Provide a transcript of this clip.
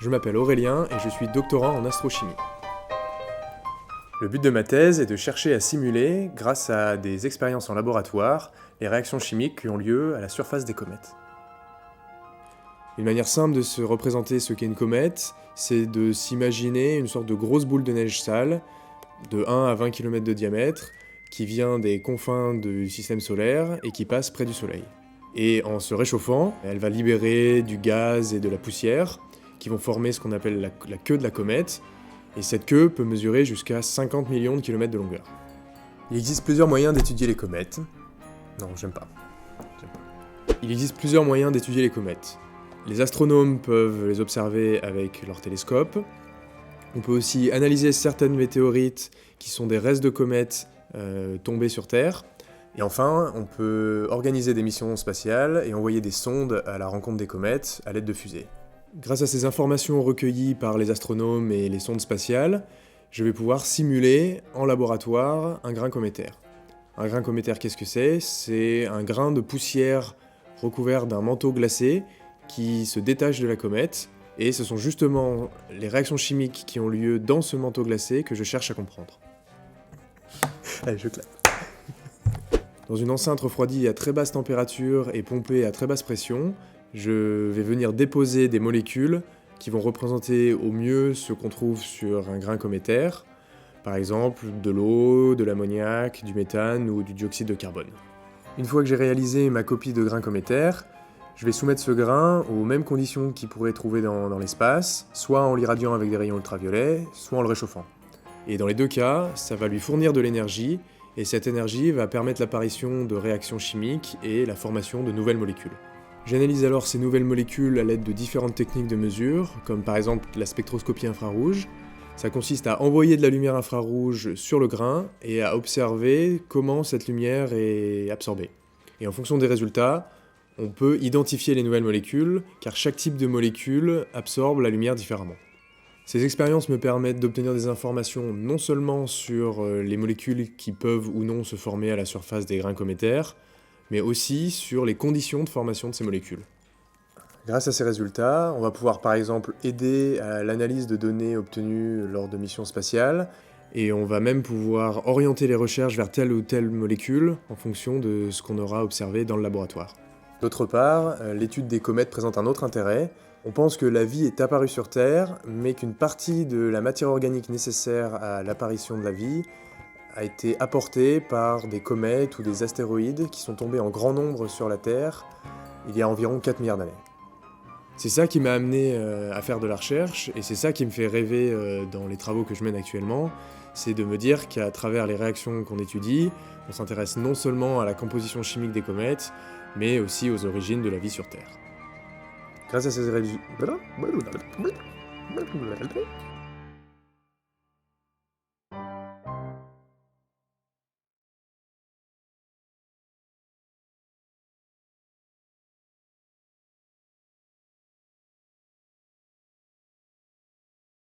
Je m'appelle Aurélien et je suis doctorant en astrochimie. Le but de ma thèse est de chercher à simuler, grâce à des expériences en laboratoire, les réactions chimiques qui ont lieu à la surface des comètes. Une manière simple de se représenter ce qu'est une comète, c'est de s'imaginer une sorte de grosse boule de neige sale, de 1 à 20 km de diamètre, qui vient des confins du système solaire et qui passe près du Soleil. Et en se réchauffant, elle va libérer du gaz et de la poussière, qui vont former ce qu'on appelle la queue de la comète, et cette queue peut mesurer jusqu'à 50 millions de kilomètres de longueur. Il existe plusieurs moyens d'étudier les comètes. Non, j'aime pas. Il existe plusieurs moyens d'étudier les comètes. Les astronomes peuvent les observer avec leur télescope. On peut aussi analyser certaines météorites qui sont des restes de comètes tombées sur Terre. Et enfin, on peut organiser des missions spatiales et envoyer des sondes à la rencontre des comètes à l'aide de fusées. Grâce à ces informations recueillies par les astronomes et les sondes spatiales, je vais pouvoir simuler en laboratoire un grain cométaire. Un grain cométaire, qu'est-ce que c'est ? C'est un grain de poussière recouvert d'un manteau glacé qui se détache de la comète, et ce sont justement les réactions chimiques qui ont lieu dans ce manteau glacé que je cherche à comprendre. Allez, je clappe. Dans une enceinte refroidie à très basse température et pompée à très basse pression, je vais venir déposer des molécules qui vont représenter au mieux ce qu'on trouve sur un grain cométaire, par exemple de l'eau, de l'ammoniac, du méthane ou du dioxyde de carbone. Une fois que j'ai réalisé ma copie de grain cométaire, je vais soumettre ce grain aux mêmes conditions qu'il pourrait trouver dans l'espace, soit en l'irradiant avec des rayons ultraviolets, soit en le réchauffant. Et dans les deux cas, ça va lui fournir de l'énergie, et cette énergie va permettre l'apparition de réactions chimiques et la formation de nouvelles molécules. J'analyse alors ces nouvelles molécules à l'aide de différentes techniques de mesure, comme par exemple la spectroscopie infrarouge. Ça consiste à envoyer de la lumière infrarouge sur le grain et à observer comment cette lumière est absorbée. Et en fonction des résultats, on peut identifier les nouvelles molécules, car chaque type de molécule absorbe la lumière différemment. Ces expériences me permettent d'obtenir des informations non seulement sur les molécules qui peuvent ou non se former à la surface des grains cométaires, mais aussi sur les conditions de formation de ces molécules. Grâce à ces résultats, on va pouvoir par exemple aider à l'analyse de données obtenues lors de missions spatiales, et on va même pouvoir orienter les recherches vers telle ou telle molécule en fonction de ce qu'on aura observé dans le laboratoire. D'autre part, l'étude des comètes présente un autre intérêt. On pense que la vie est apparue sur Terre, mais qu'une partie de la matière organique nécessaire à l'apparition de la vie a été apportée par des comètes ou des astéroïdes qui sont tombés en grand nombre sur la Terre il y a environ 4 milliards d'années. C'est ça qui m'a amené à faire de la recherche, et c'est ça qui me fait rêver dans les travaux que je mène actuellement, c'est de me dire qu'à travers les réactions qu'on étudie, on s'intéresse non seulement à la composition chimique des comètes, mais aussi aux origines de la vie sur Terre. Grâce à ces résultats...